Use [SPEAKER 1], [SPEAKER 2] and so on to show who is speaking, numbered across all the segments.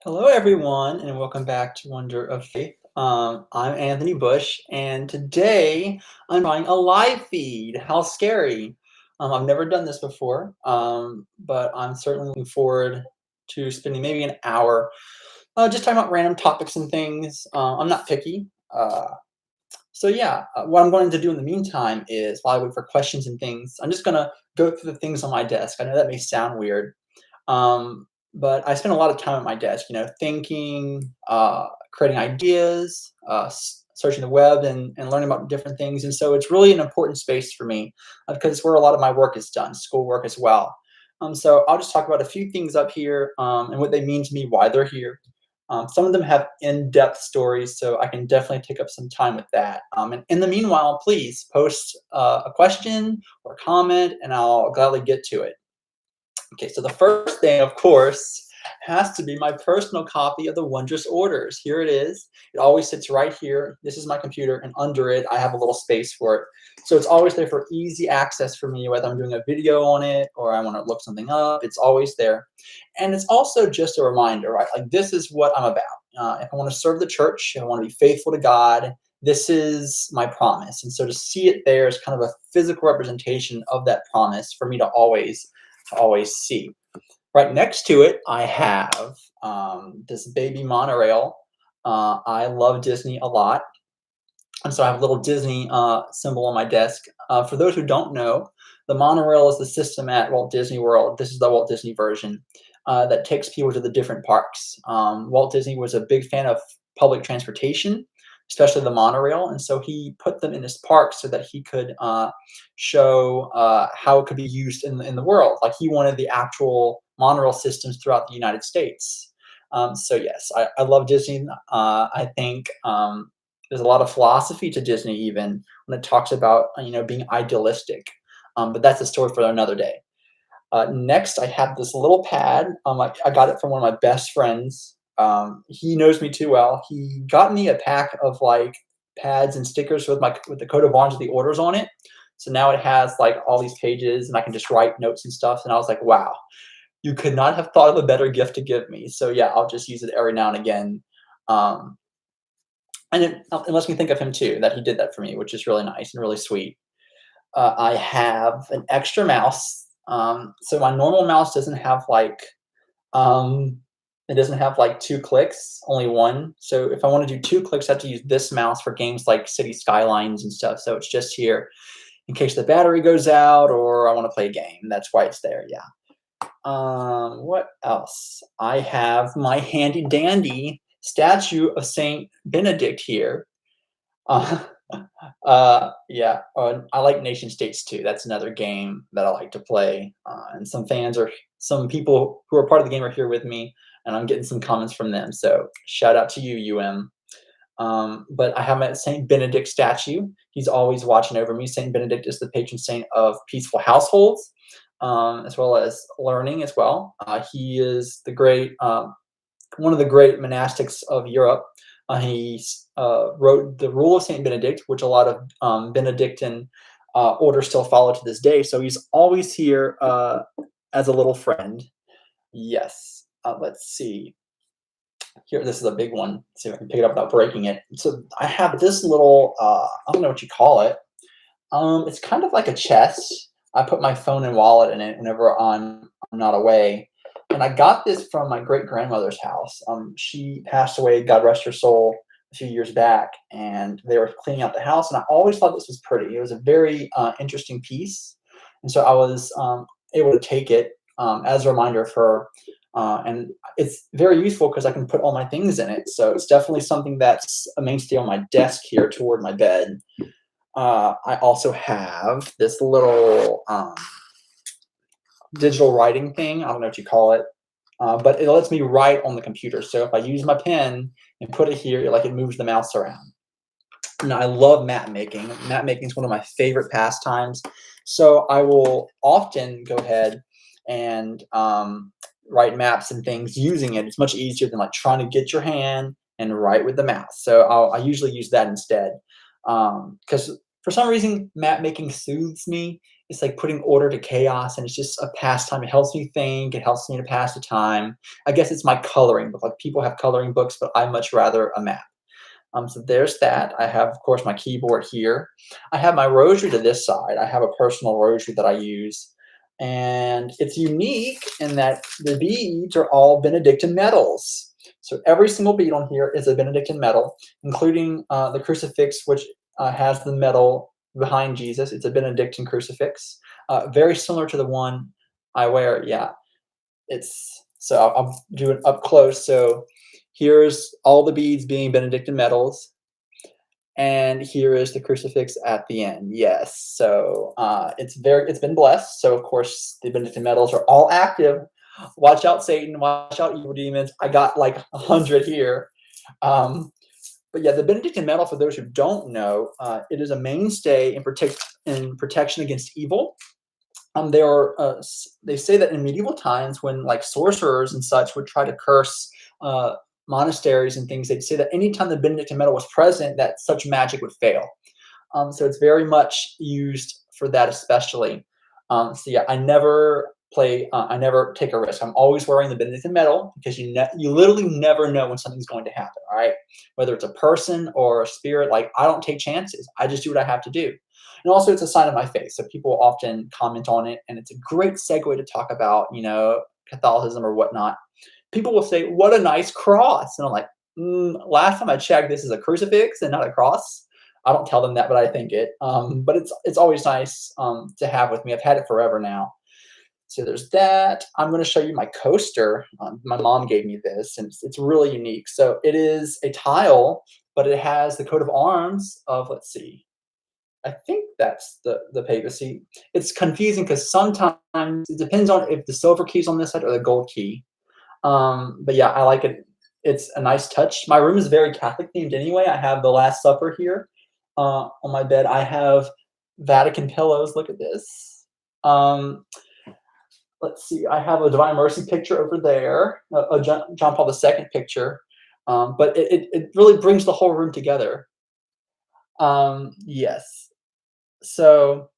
[SPEAKER 1] Hello, everyone, and welcome back to Wonder of Faith. I'm Anthony Bush, and today I'm trying a live feed. How scary! I've never done this before, but I'm certainly looking forward to spending maybe an hour just talking about random topics and things. I'm not picky. What I'm going to do in the meantime is while I wait for questions and things, I'm just going to go through the things on my desk. I know that may sound weird, um, but I spend a lot of time at my desk, thinking, creating ideas, searching the web, and learning about different things. And so it's really an important space for me because it's where a lot of my work is done, schoolwork as well. So I'll just talk about a few things up here and what they mean to me, why they're here. Some of them have in-depth stories, so I can definitely take up some time with that. And in the meanwhile, please post a question or comment, and I'll gladly get to it. Okay, so the first thing, of course, has to be my personal copy of the Wondrous Orders. Here it is. It always sits right here. This is my computer, and under it, I have a little space for it. So it's always there for easy access for me, whether I'm doing a video on it or I want to look something up. It's always there. And it's also just a reminder, right? Like, this is what I'm about. If I want to serve the church, I want to be faithful to God, this is my promise. And so to see it there is kind of a physical representation of that promise for me to always see. Right next to it, I have this baby monorail. I love Disney a lot. And so I have a little Disney symbol on my desk. For those who don't know, the monorail is the system at Walt Disney World. This is the Walt Disney version that takes people to the different parks. Walt Disney was a big fan of public transportation, especially the monorail, and so he put them in his park so that he could show how it could be used in the world. Like, he wanted the actual monorail systems throughout the United States. So yes, I love Disney. I think there's a lot of philosophy to Disney, even when it talks about being idealistic. But that's a story for another day. Next, I have this little pad. I got it from one of my best friends. He knows me too well. He got me a pack of like pads and stickers with the coat of arms with the orders on it. So now it has like all these pages, and I can just write notes and stuff. And I was like, wow, you could not have thought of a better gift to give me. So yeah, I'll just use it every now and again. Um, and it lets me think of him too, that he did that for me, which is really nice and really sweet. I have an extra mouse. So my normal mouse doesn't have um, it doesn't have like 2 clicks, only one. So if I want to do 2 clicks, I have to use this mouse for games like City Skylines and stuff. So it's just here in case the battery goes out or I want to play a game. That's why it's there. Yeah. What else? I have my handy dandy statue of Saint Benedict here. Uh, yeah, I like Nation States too. That's another game that I like to play. And some people who are part of the game are here with me, and I'm getting some comments from them. So shout out to you, UM. But I have my Saint Benedict statue. He's always watching over me. Saint Benedict is the patron saint of peaceful households, as well as learning as well. He is one of the great monastics of Europe. He wrote the Rule of Saint Benedict, which a lot of Benedictine orders still follow to this day. So he's always here as a little friend. Yes. Let's see. Here, this is a big one. Let's see if I can pick it up without breaking it. So I have this little, I don't know what you call it. It's kind of like a chest. I put my phone and wallet in it whenever I'm not away. And I got this from my great grandmother's house. She passed away, God rest her soul, a few years back, and they were cleaning out the house. And I always thought this was pretty. It was a very interesting piece, and so I was able to take it as a reminder of her. And it's very useful because I can put all my things in it. So it's definitely something that's a mainstay on my desk here toward my bed. I also have this little digital writing thing. I don't know what you call it, but it lets me write on the computer. So if I use my pen and put it here, it moves the mouse around. And I love map making. Map making is one of my favorite pastimes. So I will often go ahead and write maps and things using it. It's much easier than like trying to get your hand and write with the mouse. So I usually use that instead. Because for some reason, map making soothes me. it's like putting order to chaos, and it's just a pastime. It helps me think. It helps me to pass the time. I guess it's my coloring book. Like people have coloring books, but I much rather a map. So there's that. I have, of course, my keyboard here. I have my rosary to this side. I have a personal rosary that I use. And it's unique in that the beads are all Benedictine metals. So every single bead on here is a Benedictine metal, including the crucifix, which has the metal behind Jesus. It's a Benedictine crucifix, very similar to the one I wear. Yeah, it's so I'll do it up close. So here's all the beads being Benedictine metals, and here is the crucifix at the end. Yes, so it's been blessed. So of course the Benedictine metals are all active. Watch out, Satan! Watch out, evil demons! I got like 100 here. But yeah, the Benedictine medal, for those who don't know, it is a mainstay in protection against evil. They say that in medieval times, when like sorcerers and such would try to curse uh, monasteries and things, they'd say that anytime the Benedictine medal was present, that such magic would fail. So it's very much used for that, especially. So yeah, I never take a risk. I'm always wearing the Benedictine medal because you literally never know when something's going to happen. All right, whether it's a person or a spirit, like I don't take chances. I just do what I have to do. And also, it's a sign of my faith. So people often comment on it, and it's a great segue to talk about, Catholicism or whatnot. People will say, "What a nice cross," and I'm like, last time I checked, this is a crucifix and not a cross. I don't tell them that, but I think it. But it's always nice to have with me. I've had it forever now. So there's that. I'm going to show you my coaster. My mom gave me this, and it's really unique. So it is a tile, but it has the coat of arms of, let's see, I think that's the papacy. It's confusing because sometimes it depends on if the silver key's on this side or the gold key. But yeah, I like it. It's a nice touch. My room is very Catholic themed anyway. I have the Last Supper here on my bed. I have Vatican pillows. Look at this. Let's see. I have a Divine Mercy picture over there, a John Paul II picture. But it really brings the whole room together. Yes. So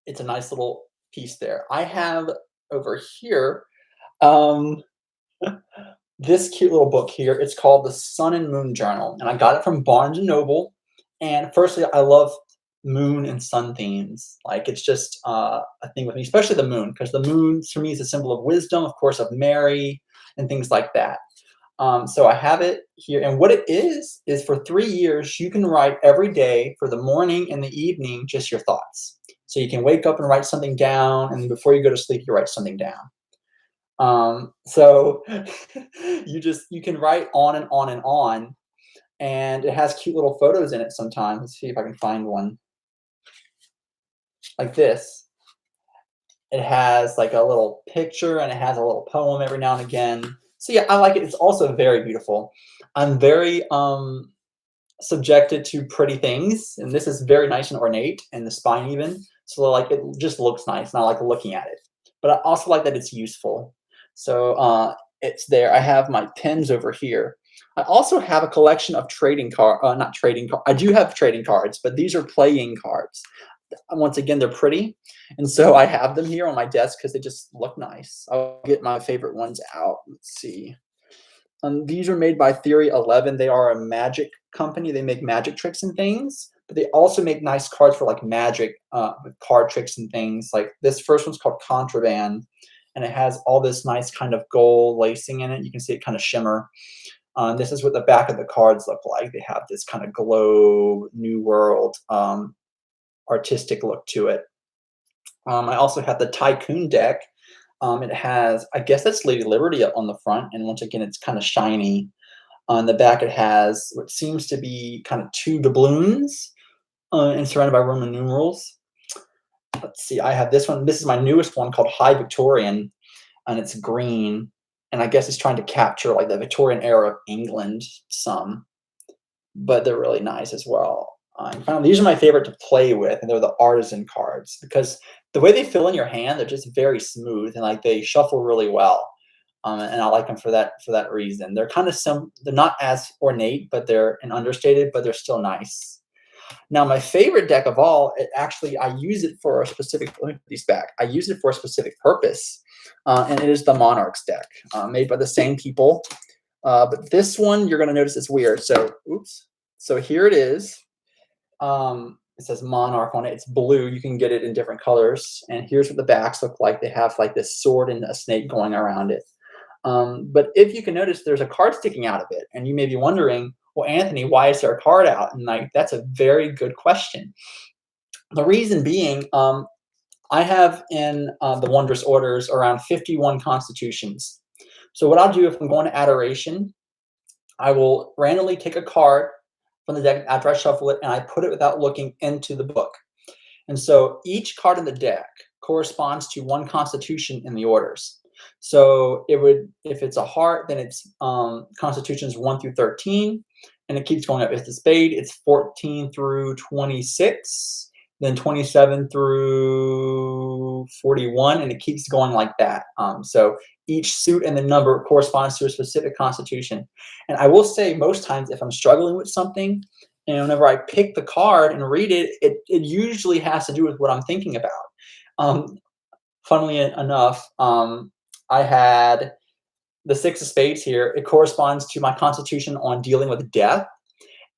[SPEAKER 1] it's a nice little piece there. I have over here um, this cute little book here. It's called The Sun and Moon Journal, and I got it from Barnes and Noble. And firstly, I love moon and sun themes. Like it's just a thing with me, especially the moon, because the moon for me is a symbol of wisdom, of course, of Mary and things like that. So I have it here, and what it is for 3 years, you can write every day for the morning and the evening, just your thoughts. So you can wake up and write something down, and before you go to sleep, you write something down. So you can write on and on and on, and it has cute little photos in it sometimes. Let's see if I can find one like this. It has like a little picture and it has a little poem every now and again. So yeah, I like it. It's also very beautiful. I'm very subjected to pretty things, and this is very nice and ornate, and the spine even. So like it just looks nice, and I like looking at it. But I also like that it's useful. So it's there. I have my pens over here. I also have a collection of trading card, not trading card. I do have trading cards, but these are playing cards. Once again, they're pretty, and so I have them here on my desk because they just look nice. I'll get my favorite ones out. Let's see. These are made by Theory 11. They are a magic company. They make magic tricks and things, but they also make nice cards for like magic with card tricks and things. Like this first one's called Contraband, and it has all this nice kind of gold lacing in it. You can see it kind of shimmer. This is what the back of the cards look like. They have this kind of glow, New World artistic look to it. I also have the Tycoon deck. It has, I guess that's Lady Liberty on the front, and once again, it's kind of shiny. On the back, it has what seems to be kind of two doubloons and surrounded by Roman numerals. Let's see, I have this one. This is my newest one called High Victorian, and it's green. And I guess it's trying to capture like the Victorian era of England some, but they're really nice as well. And finally, these are my favorite to play with, and they're the artisan cards because the way they fill in your hand, they're just very smooth and like they shuffle really well. And I like them for that reason. They're kind of they're not as ornate, but they're and understated, but they're still nice. Now, my favorite deck of all, it actually I use it for a specific. Let me put these back. I use it for a specific purpose, and it is the Monarchs deck, made by the same people. But this one, you're going to notice it's weird. So, oops. So here it is. It says Monarch on it. It's blue. You can get it in different colors. And here's what the backs look like. They have like this sword and a snake going around it. But if you can notice, there's a card sticking out of it, and you may be wondering, well, Anthony, why is there a card out? And like, that's a very good question. The reason being, I have in the Wondrous Orders around 51 constitutions. So what I'll do if I'm going to Adoration, I will randomly take a card from the deck after I shuffle it, and I put it without looking into the book. And so each card in the deck corresponds to one constitution in the orders. So it would, if it's a heart, then it's constitutions 1 through 13, and it keeps going up. If it's a spade, it's 14 through 26, then 27 through 41, and it keeps going like that. So each suit and the number corresponds to a specific constitution. And I will say, most times, if I'm struggling with something, and whenever I pick the card and read it, it usually has to do with what I'm thinking about. Funnily enough, I had the Six of Spades here. It corresponds to my constitution on dealing with death.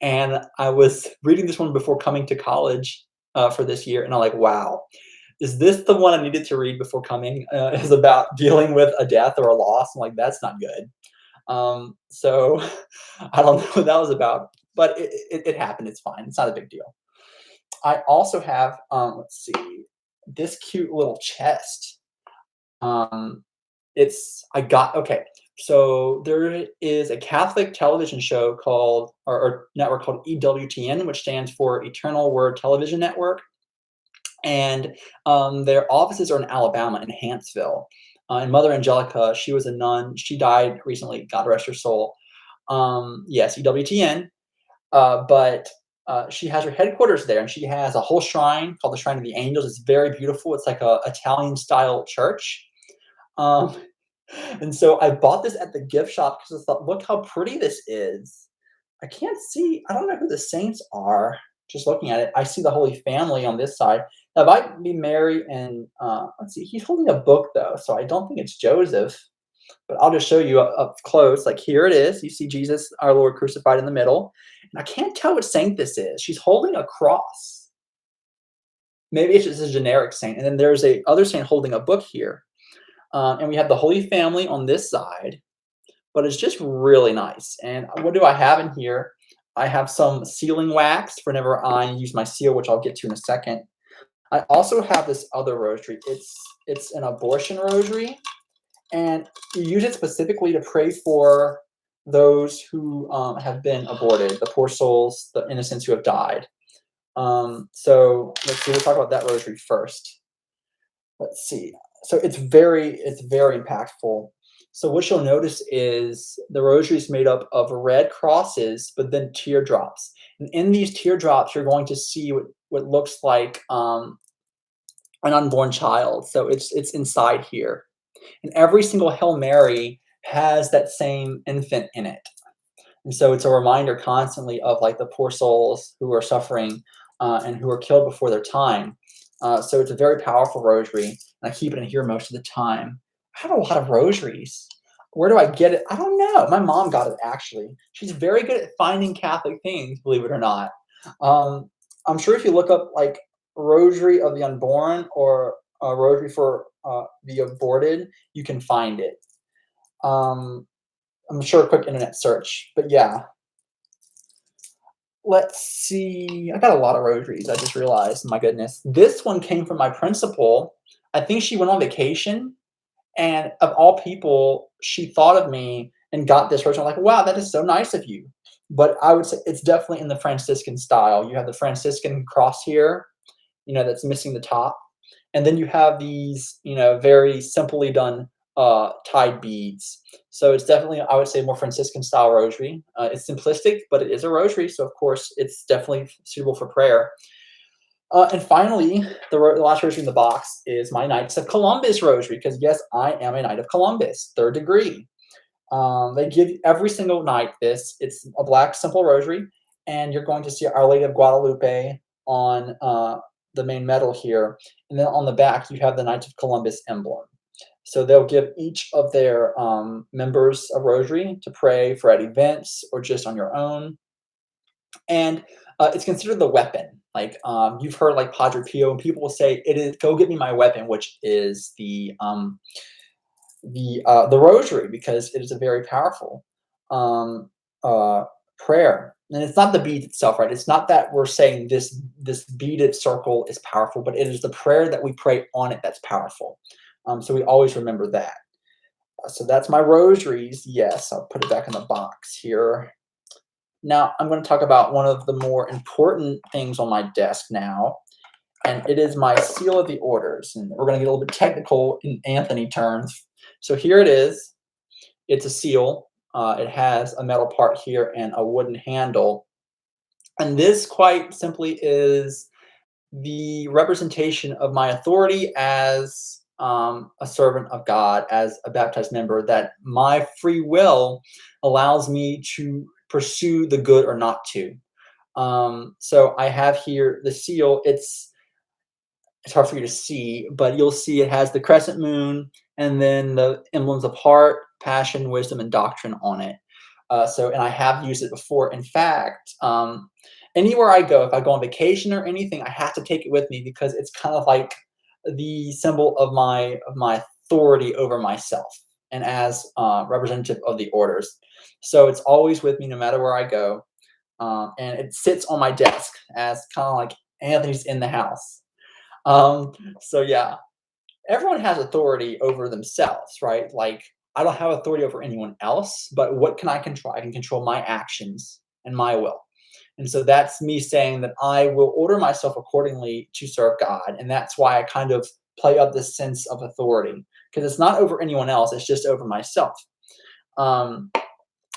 [SPEAKER 1] And I was reading this one before coming to college for this year, and I'm like, wow, is this the one I needed to read before coming? Is about dealing with a death or a loss. I'm like, that's not good. So I don't know what that was about, but it happened. It's fine. It's not a big deal. I also have, let's see, this cute little chest. Okay. So there is a Catholic television show called, or network called EWTN, which stands for Eternal Word Television Network. And their offices are in Alabama, in Huntsville. And Mother Angelica, she was a nun. She died recently. God rest her soul. Yes, EWTN. But she has her headquarters there, and she has a whole shrine called the Shrine of the Angels. It's very beautiful. It's like a Italian-style church. And so I bought this at the gift shop because I thought, look how pretty this is. I can't see. I don't know who the saints are. Just looking at it, I see the Holy Family on this side. That might be Mary and let's see. He's holding a book though, so I don't think it's Joseph. But I'll just show you up close. Like here it is. You see Jesus, our Lord, crucified in the middle. And I can't tell what saint this is. She's holding a cross. Maybe it's just a generic saint. And then there's a other saint holding a book here. And we have the Holy Family on this side. But it's just really nice. And what do I have in here? I have some sealing wax for whenever I use my seal, which I'll get to in a second. I also have this other rosary. It's an abortion rosary. And you use it specifically to pray for those who have been aborted, the poor souls, the innocents who have died. So let's see, we'll talk about that rosary first. Let's see. So it's very impactful. So what you'll notice is the rosary is made up of red crosses, but then teardrops. And in these teardrops, you're going to see what looks like an unborn child. So it's inside here. And every single Hail Mary has that same infant in it. And so it's a reminder constantly of like the poor souls who are suffering and who are killed before their time. So it's a very powerful rosary, and I keep it in here most of the time. I have a lot of rosaries. Where do I get it? I don't know. My mom got it, actually. She's very good at finding Catholic things, believe it or not. I'm sure if you look up like Rosary of the Unborn or a Rosary for the Aborted, you can find it. I'm sure a quick internet search, but yeah. Let's see. I got a lot of rosaries. I just realized, my goodness. This one came from my principal. I think she went on vacation, and of all people, she thought of me and got this rosary. I'm like, wow, that is so nice of you. But I would say it's definitely in the Franciscan style. You have the Franciscan cross here, that's missing the top. And then you have these, very simply done tied beads. So it's definitely, I would say, more Franciscan style rosary. It's simplistic, but it is a rosary. So of course, it's definitely suitable for prayer. And finally, the last rosary in the box is my Knights of Columbus rosary, because yes, I am a Knight of Columbus, 3rd degree. They give every single night this. It's a black simple rosary, and you're going to see Our Lady of Guadalupe on the main medal here, and then on the back you have the Knights of Columbus emblem. So they'll give each of their members a rosary to pray for at events or just on your own, and it's considered the weapon. Like you've heard like Padre Pio, and people will say it is "Go get me my weapon," which is the rosary, because it is a very powerful um, prayer. And it's not the bead itself, right? It's not that we're saying this beaded circle is powerful, but it is the prayer that we pray on it that's powerful. So we always remember that. So that's my rosaries. Yes, I'll put it back in the box here. Now I'm going to talk about one of the more important things on my desk now, and it is my seal of the orders. And we're going to get a little bit technical in Anthony terms. So here it is. It's a seal. It has a metal part here and a wooden handle. And this quite simply is the representation of my authority as a servant of God, as a baptized member, that my free will allows me to pursue the good or not to. So I have here the seal. It's hard for you to see, but you'll see it has the crescent moon and then the emblems of heart, passion, wisdom, and doctrine on it. And I have used it before. In fact, anywhere I go, if I go on vacation or anything, I have to take it with me because it's kind of like the symbol of my authority over myself and as representative of the orders. So it's always with me no matter where I go, and it sits on my desk as kind of like Anthony's in the house. Um, so yeah, everyone has authority over themselves, right? Like I don't have authority over anyone else, but what can I control? I can control my actions and my will. And so that's me saying that I will order myself accordingly to serve God. And that's why I kind of play up this sense of authority, because it's not over anyone else, it's just over myself. Um,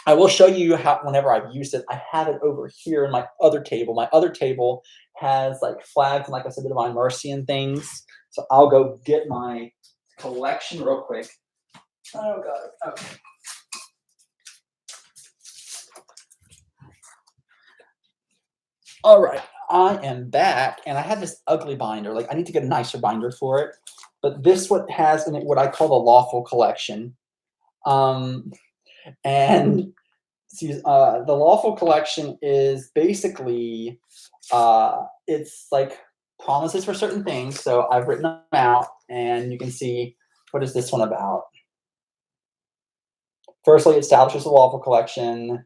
[SPEAKER 1] I will show you how, whenever I've used it, I have it over here in my other table. My other table has like flags and, like I said, Divine Mercy and things. So I'll go get my collection real quick. Oh God. Okay. All right. I am back, and I have this ugly binder. Like I need to get a nicer binder for it. But this one has in it what I call the lawful collection. Um, and see, the lawful collection is basically it's like promises for certain things. So I've written them out, and you can see what is this one about. Firstly, it establishes the lawful collection.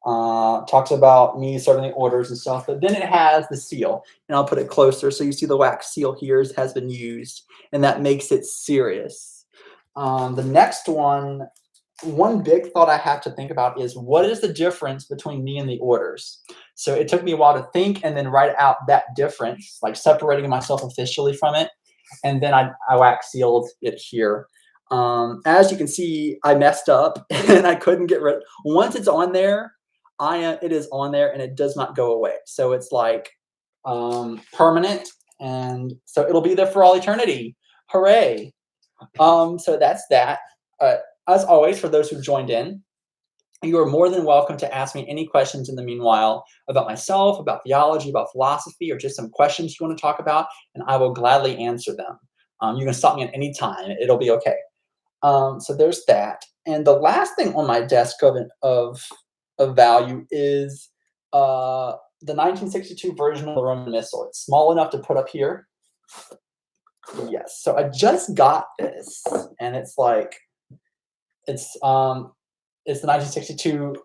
[SPEAKER 1] Talks about me serving the orders and stuff, but then it has the seal, and I'll put it closer so you see the wax seal here has been used, and that makes it serious. The next one big thought I have to think about is what is the difference between me and the orders? So it took me a while to think and then write out that difference, like separating myself officially from it, and then I wax sealed it here. As you can see, I messed up and I couldn't get rid. Once it's on there, it is on there and it does not go away. So it's like permanent, and so it'll be there for all eternity. Hooray! So that's that. As always, for those who joined in, you are more than welcome to ask me any questions in the meanwhile about myself, about theology, about philosophy, or just some questions you want to talk about, and I will gladly answer them. You can stop me at any time. It'll be okay. So there's that. And the last thing on my desk of value is the 1962 version of the Roman Missal. It's small enough to put up here. Yes. So I just got this, and it's like it's the 1962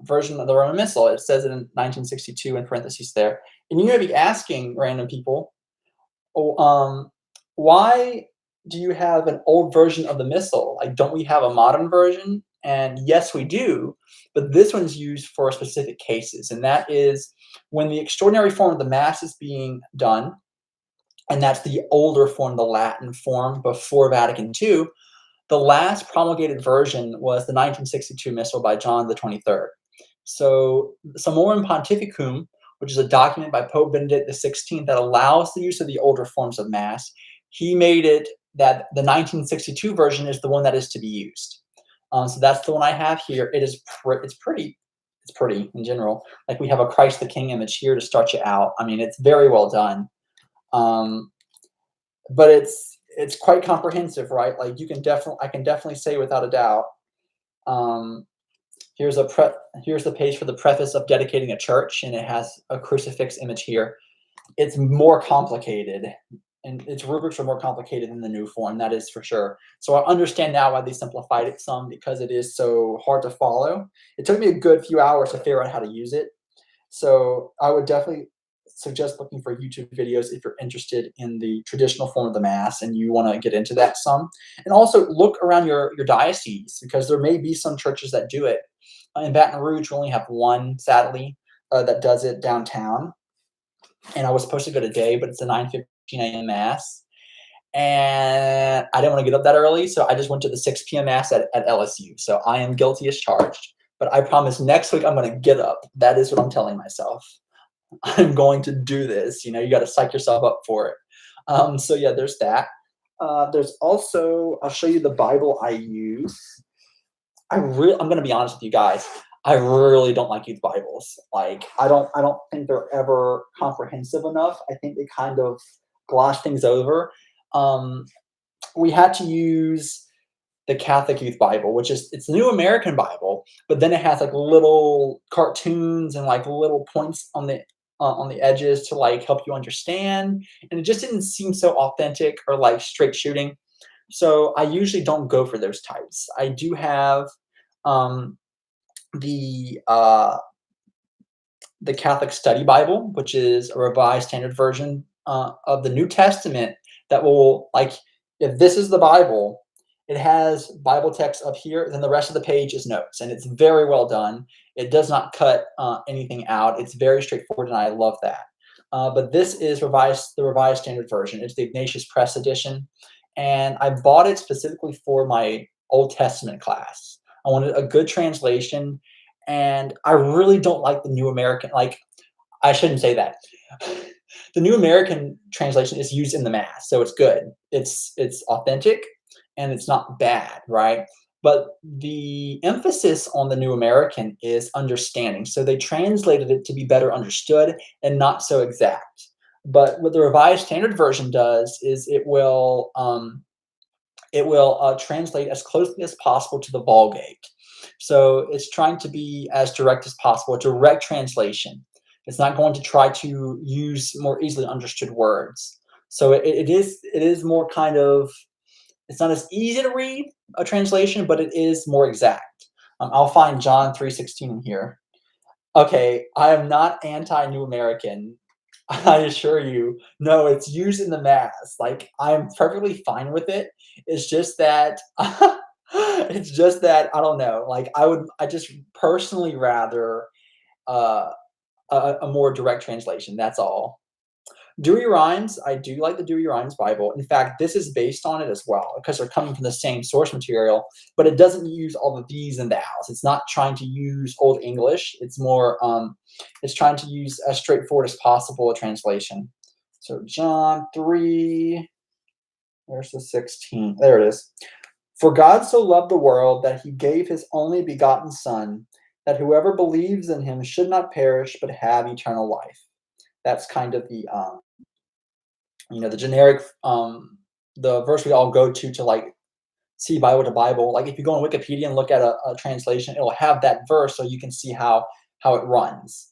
[SPEAKER 1] version of the Roman Missal. It says it in 1962 in parentheses there. And you may be asking random people, oh, why do you have an old version of the Missal? Like, don't we have a modern version? And yes, we do, but this one's used for specific cases, and that is when the extraordinary form of the Mass is being done, and that's the older form, the Latin form before Vatican II. The last promulgated version was the 1962 Missal by John the 23rd. So Summorum Pontificum, which is a document by Pope Benedict XVI that allows the use of the older forms of Mass, he made it that the 1962 version is the one that is to be used. So that's the one I have here. It's pretty it's pretty in general. Like we have a Christ the King image here to start you out. I mean, it's very well done. Um, but it's quite comprehensive, right? Like I can definitely say without a doubt. Um, here's here's the page for the preface of dedicating a church, and it has a crucifix image here. It's more complicated, and its rubrics are more complicated in the new form, that is for sure. So I understand now why they simplified it some, because it is so hard to follow. It took me a good few hours to figure out how to use it. So I would definitely suggest looking for YouTube videos if you're interested in the traditional form of the Mass and you want to get into that some. And also look around your diocese, because there may be some churches that do it. In Baton Rouge, we only have one, sadly, that does it downtown. And I was supposed to go today, but it's a 9:15 a.m. Mass. And I didn't want to get up that early, so I just went to the 6 p.m. Mass at LSU. So I am guilty as charged. But I promise next week I'm going to get up. That is what I'm telling myself. I'm going to do this. You got to psych yourself up for it. So yeah, there's that. There's also, I'll show you the Bible I use. I'm going to be honest with you guys. I really don't like youth Bibles. Like I don't think they're ever comprehensive enough. I think they kind of gloss things over. We had to use the Catholic Youth Bible, which it's the New American Bible, but then it has like little cartoons and like little points on the edges to like help you understand, and it just didn't seem so authentic or like straight shooting. So I usually don't go for those types. I do have um, the uh, the Catholic Study Bible, which is a revised standard version of the New Testament that will, like, if this is the Bible, it has Bible text up here, then the rest of the page is notes, and it's very well done. It does not cut anything out. It's very straightforward, and I love that. But this is the revised standard version. It's the Ignatius Press edition, and I bought it specifically for my Old Testament class. I wanted a good translation, and I really don't like the New American. Like, I shouldn't say that. The New American translation is used in the Mass, so it's good. It's authentic, and it's not bad, right? But the emphasis on the New American is understanding. So they translated it to be better understood and not so exact. But what the Revised Standard Version does is it will translate as closely as possible to the Vulgate. So it's trying to be as direct as possible, a direct translation. It's not going to try to use more easily understood words. So it is more kind of, it's not as easy to read a translation, but it is more exact. I'll find John 3:16 in here. Okay, I am not anti-New American. I assure you. No, it's used in the Mass. Like, I'm perfectly fine with it. It's just that it's just that I don't know. Like, I just personally rather uh, a more direct translation. That's all. Dewey Rhymes, I do like the Dewey Rhymes Bible. In fact, this is based on it as well, because they're coming from the same source material, but it doesn't use all the these and thous. It's not trying to use Old English. It's more, it's trying to use as straightforward as possible a translation. So John 3, there's the 16. There it is. For God so loved the world that he gave his only begotten Son, that whoever believes in him should not perish, but have eternal life. That's kind of the generic, the verse we all go to like see Bible to Bible. Like if you go on Wikipedia and look at a translation, it'll have that verse so you can see how it runs.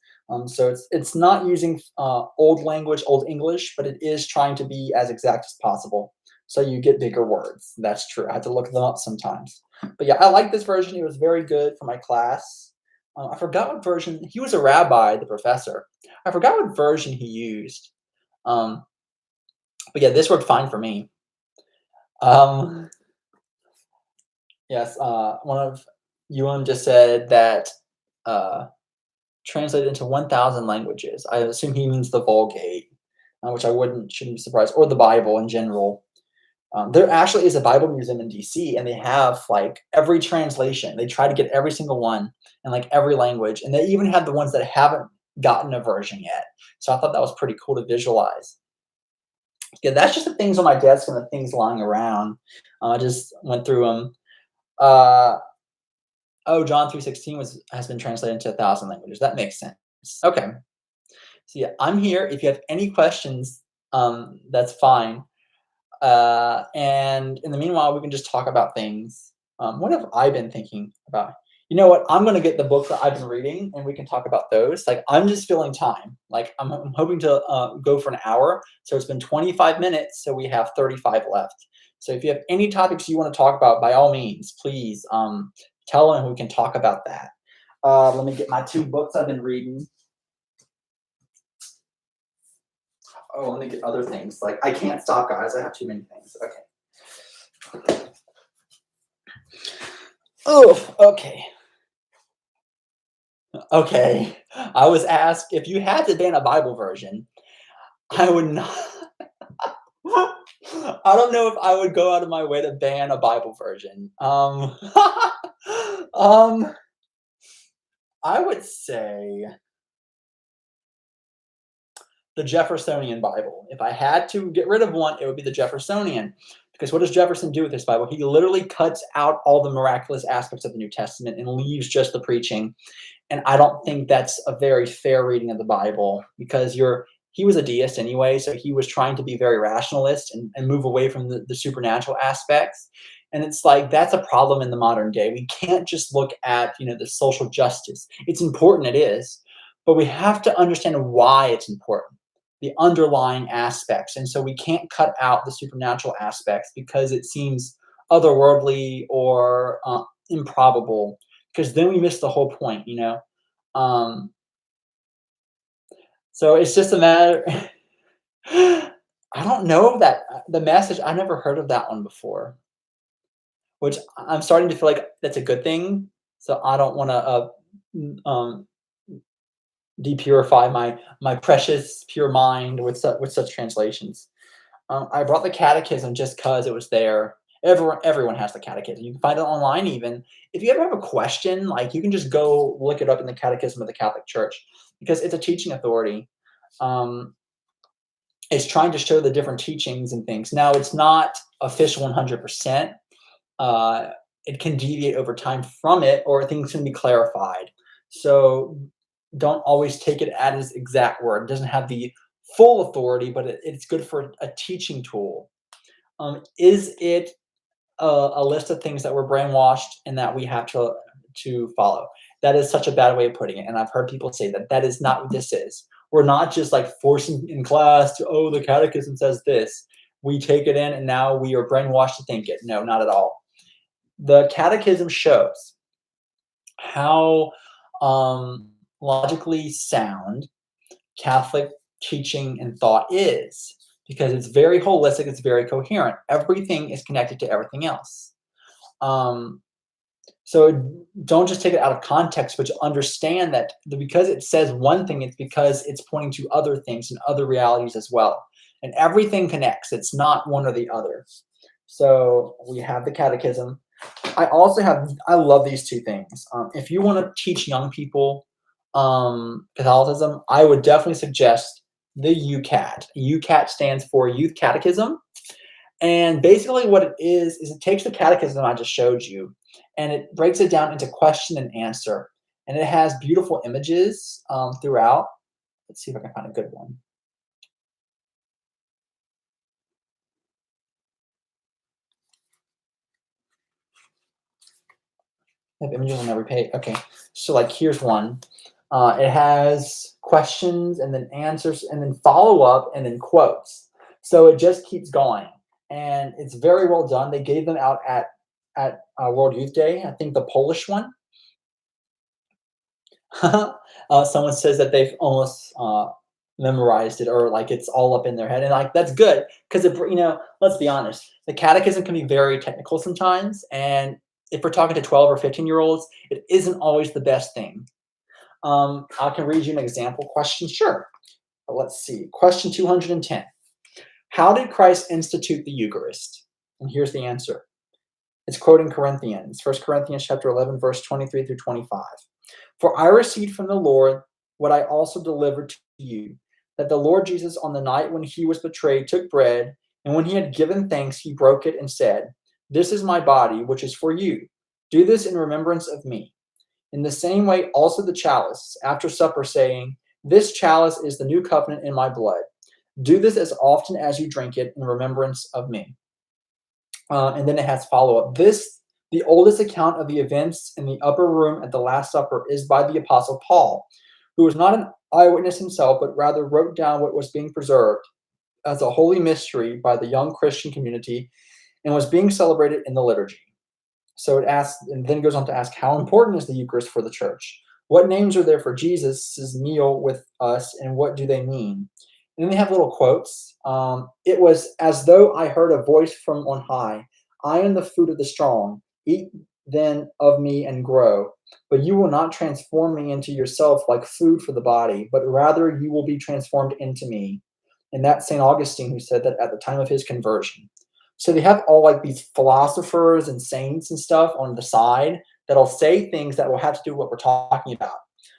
[SPEAKER 1] So it's not using old language, Old English, but it is trying to be as exact as possible. So you get bigger words. That's true. I had to look them up sometimes. But yeah, I like this version. It was very good for my class. I forgot what version. He was a rabbi, the professor. I forgot what version he used. Um, but yeah, this worked fine for me. Um, yes, one of Ewan just said that translated into 1,000 languages. I assume he means the Vulgate, which shouldn't be surprised, or the Bible in general. There actually is a Bible museum in DC, and they have like every translation. They try to get every single one in like every language, and they even have the ones that haven't gotten a version yet. So I thought that was pretty cool to visualize. Yeah, that's just the things on my desk and the things lying around. I just went through them. Oh, John 3:16 has been translated into 1,000 languages. That makes sense. Okay. So yeah, I'm here. If you have any questions, that's fine. And in the meanwhile, we can just talk about things. What have I been thinking about? You know what? I'm gonna get the books that I've been reading, and we can talk about those. Like, I'm just filling time. Like, I'm hoping to go for an hour. So it's been 25 minutes. So we have 35 left. So if you have any topics you want to talk about, by all means, please tell and we can talk about that. Let me get my two books I've been reading. Oh, let me get other things. Like, I can't stop, guys. I have too many things. Okay. Oh, okay. Okay. I was asked if you had to ban a Bible version, I would not. I don't know if I would go out of my way to ban a Bible version. Um, I would say the Jeffersonian Bible. If I had to get rid of one, it would be the Jeffersonian. Because what does Jefferson do with this Bible? He literally cuts out all the miraculous aspects of the New Testament and leaves just the preaching. And I don't think that's a very fair reading of the Bible because he was a deist anyway, so he was trying to be very rationalist and move away from the supernatural aspects. And it's like that's a problem in the modern day. We can't just look at the social justice. It's important, it is, but we have to understand why it's important, the underlying aspects. And so we can't cut out the supernatural aspects because it seems otherworldly or improbable, because then we miss the whole point. Um, so it's just a matter. I don't know that the message. I never heard of that one before, which I'm starting to feel like that's a good thing. So I don't want to um, depurify my precious pure mind with such translations. I brought the catechism just because it was there. Everyone has the catechism. You can find it online even. If you ever have a question, like you can just go look it up in the Catechism of the Catholic Church because it's a teaching authority. Um, it's trying to show the different teachings and things. Now, it's not official 100%. Uh, it can deviate over time from it, or things can be clarified. So don't always take it at its exact word. It doesn't have the full authority, but it's good for a teaching tool. Is it a list of things that we're brainwashed and that we have to follow? That is such a bad way of putting it, and I've heard people say that that is not what this is. We're not just like forcing in class to, oh, the catechism says this. We take it in and now we are brainwashed to think it. No, not at all. The catechism shows how logically sound Catholic teaching and thought is, because it's very holistic, it's very coherent. Everything is connected to everything else. So don't just take it out of context, but understand that because it says one thing, it's because it's pointing to other things and other realities as well. And everything connects. It's not one or the other. So we have the catechism. I love these two things. If you want to teach young people Catholicism, I would definitely suggest the UCAT. UCAT stands for Youth Catechism. And basically what it is it takes the catechism I just showed you and it breaks it down into question and answer. And it has beautiful images throughout. Let's see if I can find a good one. I have images on every page. Okay, so like here's one. It has questions and then answers and then follow up and then quotes. So it just keeps going, and it's very well done. They gave them out at World Youth Day. I think the Polish one. Someone says that they've almost memorized it or like it's all up in their head, and like that's good because let's be honest, the catechism can be very technical sometimes, and if we're talking to 12 or 15-year-olds, it isn't always the best thing. I can read you an example question. Sure. Let's see. Question 210. How did Christ institute the Eucharist? And here's the answer. It's quoting Corinthians, 1 Corinthians chapter 11, verse 23 through 25. For I received from the Lord what I also delivered to you, that the Lord Jesus on the night when he was betrayed took bread, and when he had given thanks, he broke it and said, this is my body, which is for you. Do this in remembrance of me. In the same way, also the chalice after supper, saying, This chalice is the new covenant in my blood. Do this as often as you drink it in remembrance of me. And then it has follow up. The oldest account of the events in the upper room at the Last Supper, is by the Apostle Paul, who was not an eyewitness himself, but rather wrote down what was being preserved as a holy mystery by the young Christian community and was being celebrated in the liturgy. So it asks, and then goes on to ask, how important is the Eucharist for the church? What names are there for Jesus' meal with us, and what do they mean? And then they have little quotes. It was as though I heard a voice from on high. I am the food of the strong. Eat then of me and grow. But you will not transform me into yourself like food for the body, but rather you will be transformed into me. And that's St. Augustine who said that at the time of his conversion. So they have all like these philosophers and saints and stuff on the side that'll say things that will have to do with what we're talking about.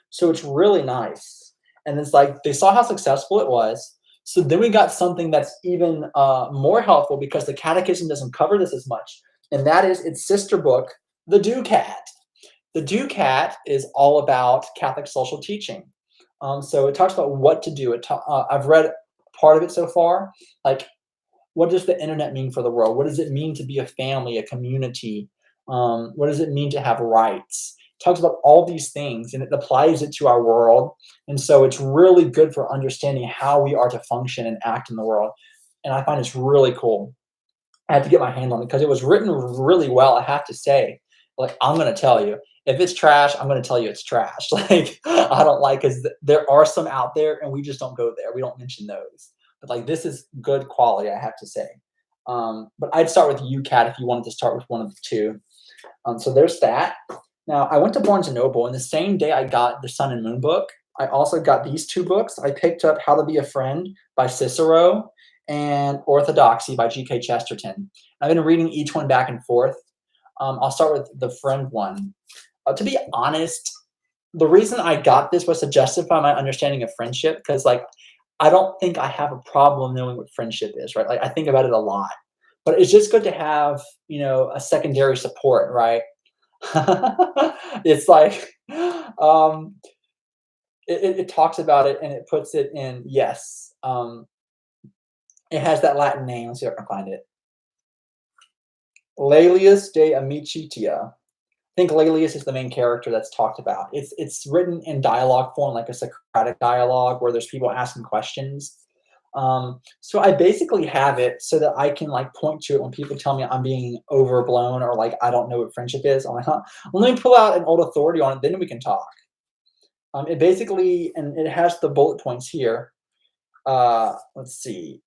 [SPEAKER 1] So it's really nice. And it's like they saw how successful it was. So then we got something that's even more helpful because the Catechism doesn't cover this as much, and that is its sister book, the Ducat. The Ducat is all about Catholic social teaching. So it talks about what to do. I've read part of it so far. Like, what does the internet mean for the world? What does it mean to be a family, a community? What does it mean to have rights? It talks about all these things and it applies it to our world. And so it's really good for understanding how we are to function and act in the world. And I find it's really cool. I had to get my hand on it because it was written really well, I have to say. Like, I'm gonna tell you, if it's trash, I'm gonna tell you it's trash. Like, I don't like, because there are some out there, and we just don't go there. We don't mention those. But like, this is good quality, I have to say. But I'd start with UCAT if you wanted to start with one of the two. So there's that. Now, I went to Barnes and Noble, and the same day I got the Sun and Moon book, I also got these two books. I picked up How to Be a Friend by Cicero and Orthodoxy by G.K. Chesterton. I've been reading each one back and forth. I'll start with the friend one. To be honest, the reason I got this was to justify my understanding of friendship because, like, I don't think I have a problem knowing what friendship is, right? Like, I think about it a lot, but it's just good to have, a secondary support, right? It's like, um, it talks about it and it puts it in, yes. It has that Latin name. Let's see if I can find it. Laelius de Amicitia. I think Laelius is the main character that's talked about. It's written in dialogue form, like a Socratic dialogue, where there's people asking questions. So I basically have it so that I can like point to it when people tell me I'm being overblown or like I don't know what friendship is. I'm like, huh, let me pull out an old authority on it, then we can talk. It basically, and it has the bullet points here. Let's see.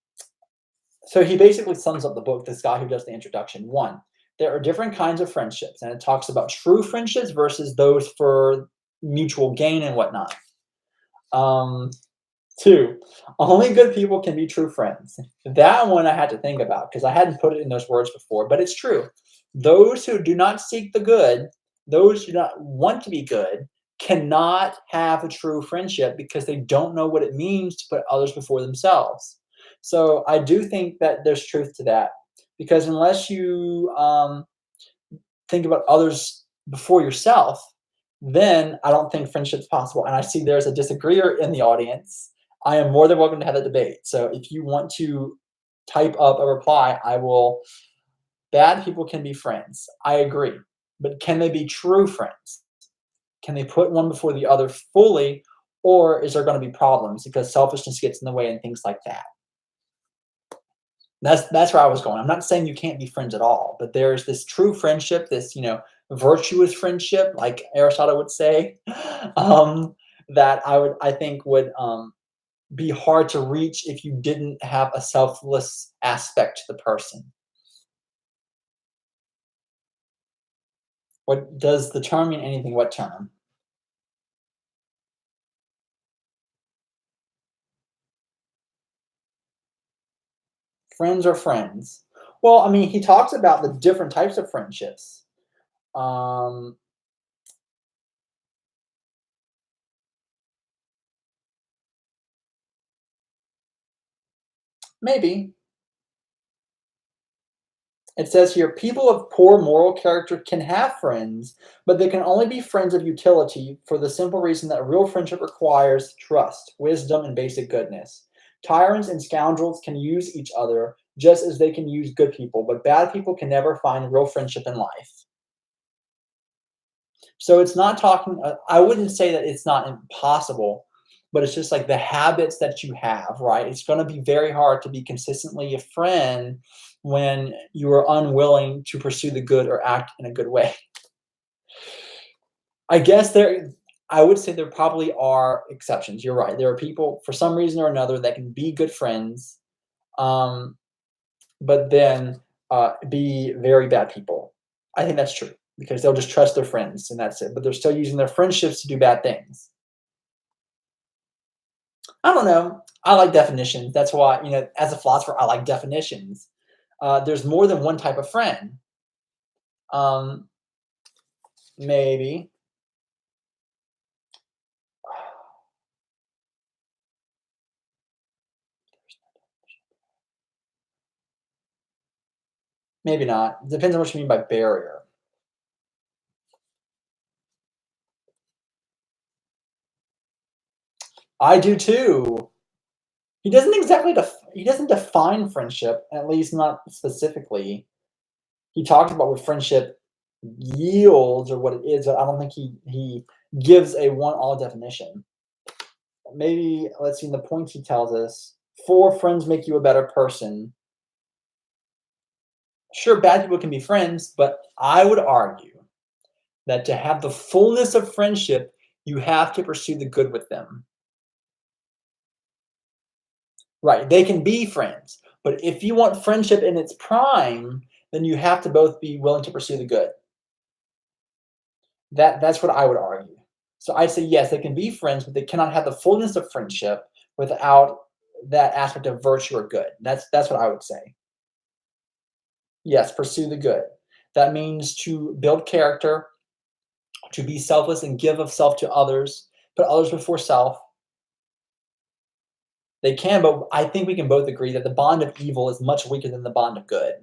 [SPEAKER 1] So he basically sums up the book, this guy who does the introduction. One, there are different kinds of friendships, and it talks about true friendships versus those for mutual gain and whatnot. Um, Two, only good people can be true friends. That one I had to think about because I hadn't put it in those words before, but it's true. Those who do not seek the good, those who do not want to be good, cannot have a true friendship because they don't know what it means to put others before themselves. So I do think that there's truth to that because unless you think about others before yourself, then I don't think friendship's possible. And I see there's a disagreeer in the audience. I am more than welcome to have a debate. So if you want to type up a reply, I will. Bad people can be friends. I agree. But can they be true friends? Can they put one before the other fully? Or is there going to be problems because selfishness gets in the way and things like that? That's where I was going. I'm not saying you can't be friends at all, but there's this true friendship, this virtuous friendship, like Aristotle would say, um, that I think would be hard to reach if you didn't have a selfless aspect to the person. What does the term mean? Anything? What term? Friends are friends. Well, I mean, he talks about the different types of friendships. Um, Maybe. It says here, people of poor moral character can have friends, but they can only be friends of utility for the simple reason that real friendship requires trust, wisdom, and basic goodness. Tyrants and scoundrels can use each other just as they can use good people, but bad people can never find real friendship in life. So it's not talking, I wouldn't say that it's not impossible, but it's just like the habits that you have, right? It's going to be very hard to be consistently a friend when you are unwilling to pursue the good or act in a good way. I guess I would say there probably are exceptions. You're right. There are people for some reason or another that can be good friends, um, but then be very bad people. I think that's true because they'll just trust their friends and that's it. But they're still using their friendships to do bad things. I don't know. I like definitions. That's why, as a philosopher, I like definitions. There's more than one type of friend. Um, maybe. Maybe not. Depends on what you mean by barrier. I do too. He doesn't define friendship, at least not specifically. He talks about what friendship yields or what it is, but I don't think he gives a one all definition. Maybe let's see in the points he tells us. Four friends make you a better person. Sure, bad people can be friends, but I would argue that to have the fullness of friendship, you have to pursue the good with them. Right, they can be friends, but if you want friendship in its prime, then you have to both be willing to pursue the good. That's what I would argue. So I'd say yes, they can be friends, but they cannot have the fullness of friendship without that aspect of virtue or good. That's what I would say. Yes, pursue the good. That means to build character, to be selfless and give of self to others, put others before self. They can, but I think we can both agree that the bond of evil is much weaker than the bond of good.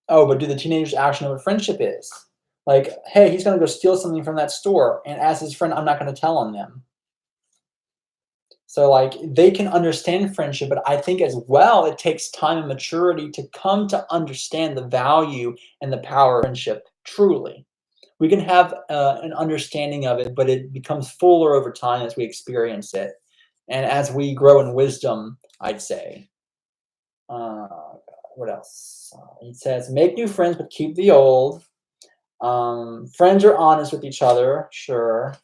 [SPEAKER 1] Oh, but do the teenagers actually know what friendship is? Like, hey, he's gonna go steal something from that store, and as his friend, I'm not gonna tell on them. So, like, they can understand friendship, but I think as well, it takes time and maturity to come to understand the value and the power of friendship truly. We can have an understanding of it, but it becomes fuller over time as we experience it, and as we grow in wisdom, I'd say. Uh, what else? He says, make new friends, but keep the old. Friends are honest with each other, sure.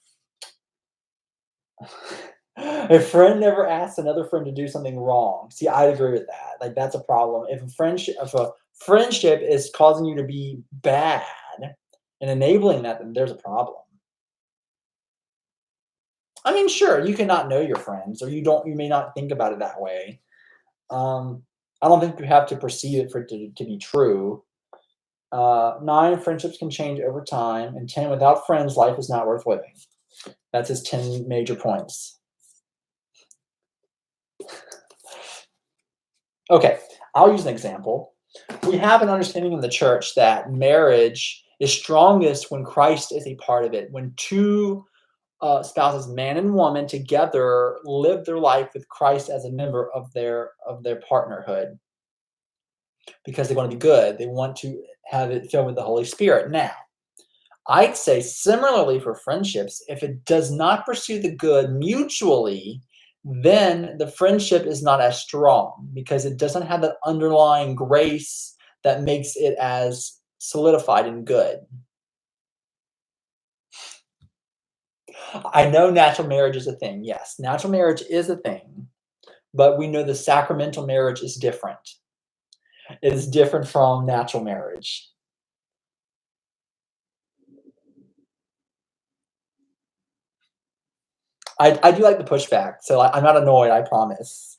[SPEAKER 1] A friend never asks another friend to do something wrong. See, I agree with that. Like that's a problem. If a friendship is causing you to be bad and enabling that, then there's a problem. I mean, sure, you cannot know your friends, or you may not think about it that way. Um, I don't think you have to perceive it for it to be true. Nine, friendships can change over time, and 10, without friends, life is not worth living. That's his 10 major points. Okay, I'll use an example. We have an understanding in the church that marriage is strongest when Christ is a part of it, when two spouses, man and woman, together live their life with Christ as a member of their partnerhood, because they want to be good. They want to have it filled with the Holy Spirit. Now, I'd say similarly for friendships, if it does not pursue the good mutually, then the friendship is not as strong because it doesn't have that underlying grace that makes it as solidified and good. I know natural marriage is a thing. Yes, natural marriage is a thing, but we know the sacramental marriage is different. It is different from natural marriage. I do like the pushback, so I'm not annoyed, I promise.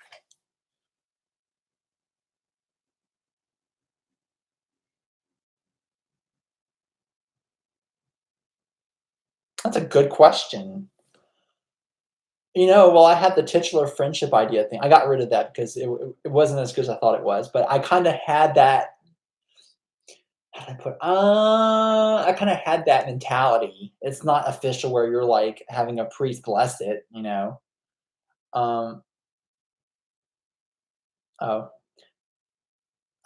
[SPEAKER 1] That's a good question. Well, I had the titular friendship idea thing. I got rid of that because it wasn't as good as I thought it was, but I kinda had that how do I put I kinda had that mentality. It's not official where you're, like, having a priest bless it, you know? Um, oh,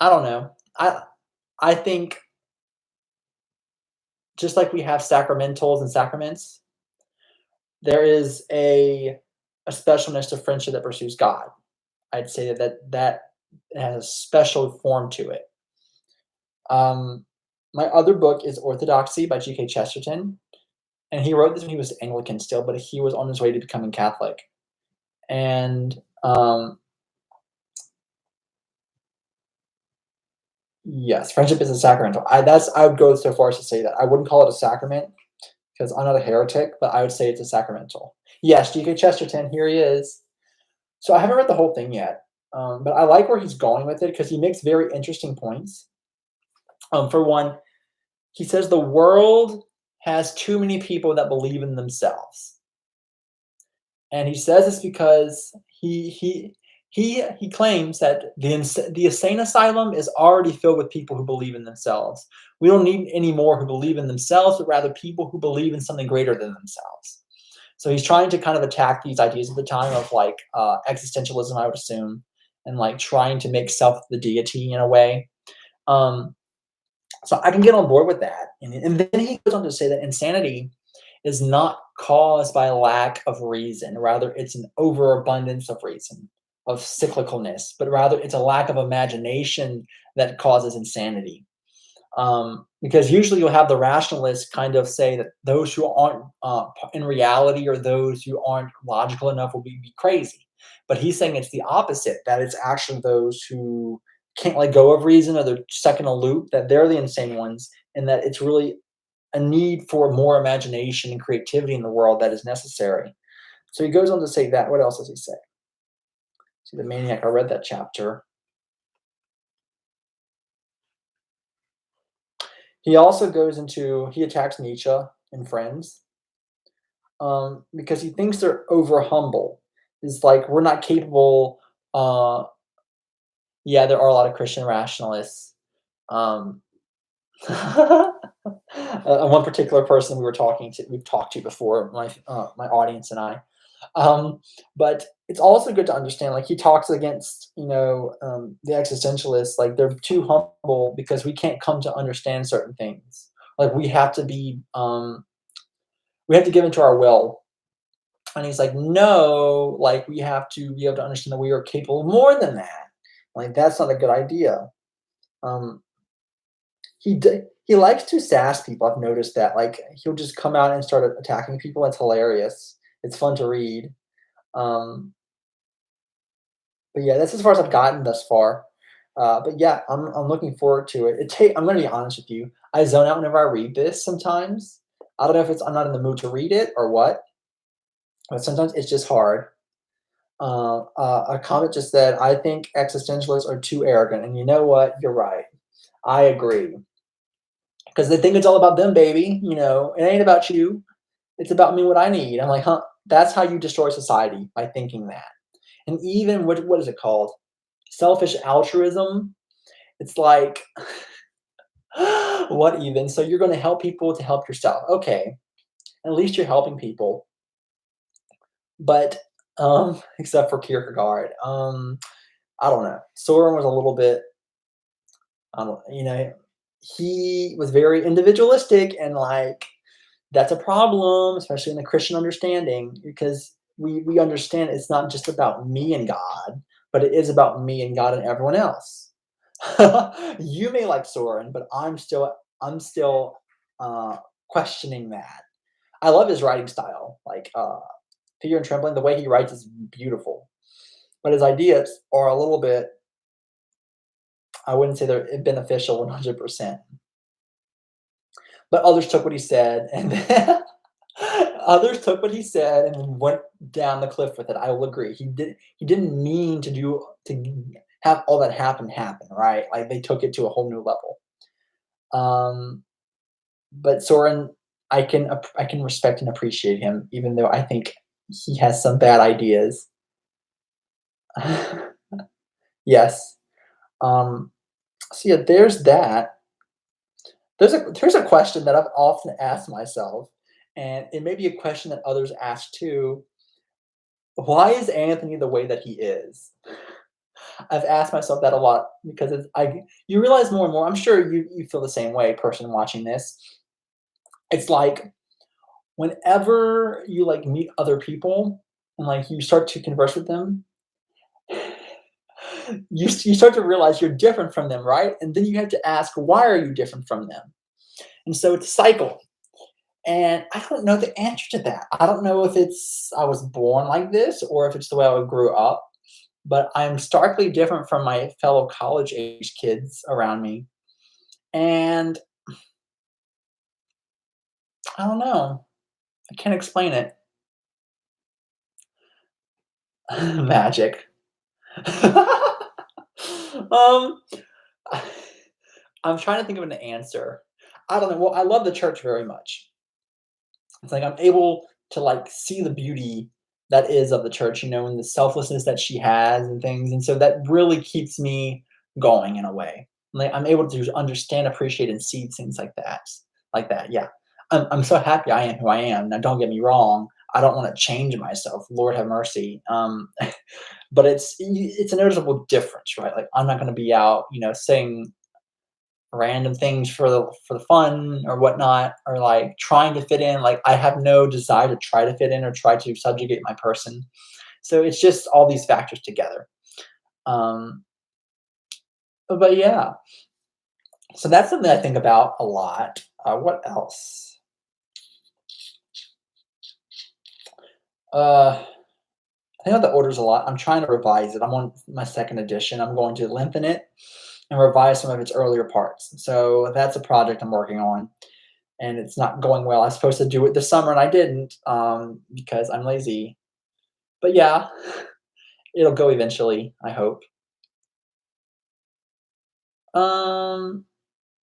[SPEAKER 1] I don't know. I think just like we have sacramentals and sacraments, there is a specialness to friendship that pursues God. I'd say that has a special form to it. Um, my other book is Orthodoxy by G.K. Chesterton, and he wrote this when he was Anglican still, but he was on his way to becoming Catholic. And yes, friendship is a sacramental. I would go so far as to say that I wouldn't call it a sacrament because I'm not a heretic, but I would say it's a sacramental. Yes, G.K. Chesterton, here he is. So I haven't read the whole thing yet, but I like where he's going with it because he makes very interesting points. For one, he says the world has too many people that believe in themselves, and he says this because he claims that the insane asylum is already filled with people who believe in themselves. We don't need any more who believe in themselves, but rather people who believe in something greater than themselves. So he's trying to kind of attack these ideas at the time of like existentialism, I would assume, and like trying to make self the deity in a way. Um, so I can get on board with that. And then he goes on to say that insanity is not caused by a lack of reason. Rather, it's an overabundance of reason, of cyclicalness, but rather it's a lack of imagination that causes insanity. Because usually you'll have the rationalists kind of say that those who aren't in reality or those who aren't logical enough will be crazy. But he's saying it's the opposite, that it's actually those who can't let go of reason or they're stuck in a loop, that they're the insane ones, and that it's really a need for more imagination and creativity in the world that is necessary. So he goes on to say that. What else does he say? See, the Maniac, I read that chapter. He also goes into, he attacks Nietzsche and friends because he thinks they're over humble. It's like we're not capable. Yeah, there are a lot of Christian rationalists. Um, one particular person we've talked to before, my audience and I. But it's also good to understand, like he talks against, the existentialists, like they're too humble because we can't come to understand certain things. Like we have to give into our will. And he's like, no, like we have to be able to understand that we are capable of more than that. Like that's not a good idea. Um, he likes to sass people. I've noticed that. Like he'll just come out and start attacking people. It's hilarious. It's fun to read. Um, but yeah, that's as far as I've gotten thus far. But yeah, I'm looking forward to it. I'm gonna be honest with you. I zone out whenever I read this sometimes. I don't know if it's I'm not in the mood to read it or what, but sometimes it's just hard. A comment just said, "I think existentialists are too arrogant," and you know what? You're right. I agree because they think it's all about them, baby. It ain't about you. It's about me, what I need. I'm like, huh? That's how you destroy society by thinking that. And even what is it called? Selfish altruism. It's like, what even? So you're going to help people to help yourself. Okay, at least you're helping people. But except for Kierkegaard, I don't know. Soren was a little bit, I don't, he was very individualistic and like that's a problem, especially in the Christian understanding, because we understand it's not just about me and God, but it is about me and God and everyone else. You may like Soren, but I'm still questioning that. I love his writing style, like Fear and Trembling. The way he writes is beautiful, but his ideas are a little bit. I wouldn't say they're beneficial 100%. But others took what he said and others took what he said and then went down the cliff with it. I will agree. He didn't mean to have all that happen, right? Like they took it to a whole new level. Um, but Soren I can respect and appreciate him, even though I think he has some bad ideas. Yes. Um, so yeah, there's that. There's a question that I've often asked myself, and it may be a question that others ask too. Why is Anthony the way that he is? I've asked myself that a lot because you realize more and more. I'm sure you feel the same way, person watching this. It's like whenever you like meet other people and like you start to converse with them, you start to realize you're different from them, right? And then you have to ask, why are you different from them? And so it's a cycle. And I don't know the answer to that. I don't know if it's I was born like this or if it's the way I grew up, but I'm starkly different from my fellow college age kids around me. And I don't know. I can't explain it. Magic. um, I'm trying to think of an answer. I don't know. Well, I love the church very much. It's like I'm able to like see the beauty that is of the church, and the selflessness that she has and things. And so that really keeps me going in a way. Like I'm able to understand, appreciate, and see things like that. Like that. Yeah. I'm so happy I am who I am. Now don't get me wrong. I don't want to change myself. Lord have mercy. But it's a noticeable difference, right? Like I'm not gonna be out, saying random things for the fun or whatnot, or like trying to fit in. Like I have no desire to try to fit in or try to subjugate my person. So it's just all these factors together. Um, but yeah, so that's something I think about a lot. What else? I think about the orders a lot. I'm trying to revise it. I'm on my second edition. I'm going to lengthen it and revise some of its earlier parts. So that's a project I'm working on, and it's not going well. I was supposed to do it this summer and I didn't, because I'm lazy. But yeah, it'll go eventually, I hope. Um,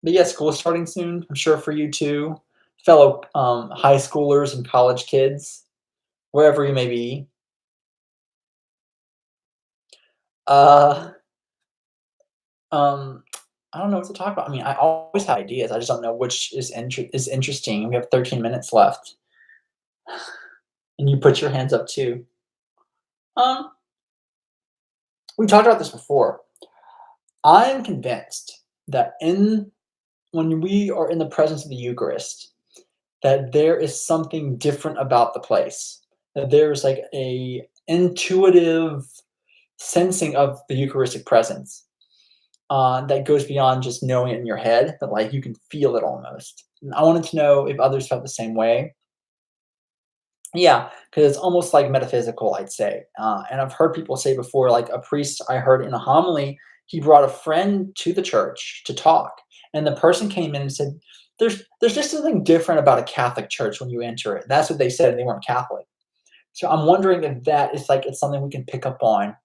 [SPEAKER 1] but yeah, school is starting soon. I'm sure for you too, fellow high schoolers and college kids, wherever you may be. Uh, um, I don't know what to talk about. I mean, I always have ideas. I just don't know which is interesting. We have 13 minutes left, and you put your hands up too. Um, we talked about this before. I'm convinced that in when we are in the presence of the Eucharist, that there is something different about the place. That there's like a intuitive sensing of the Eucharistic presence that goes beyond just knowing it in your head, but like you can feel it almost. And I wanted to know if others felt the same way. Yeah, because it's almost like metaphysical, I'd say. And I've heard people say before, like a priest I heard in a homily, he brought a friend to the church to talk, and the person came in and said, "There's just something different about a Catholic church when you enter it." That's what they said, and they weren't Catholic. So I'm wondering if that is like it's something we can pick up on,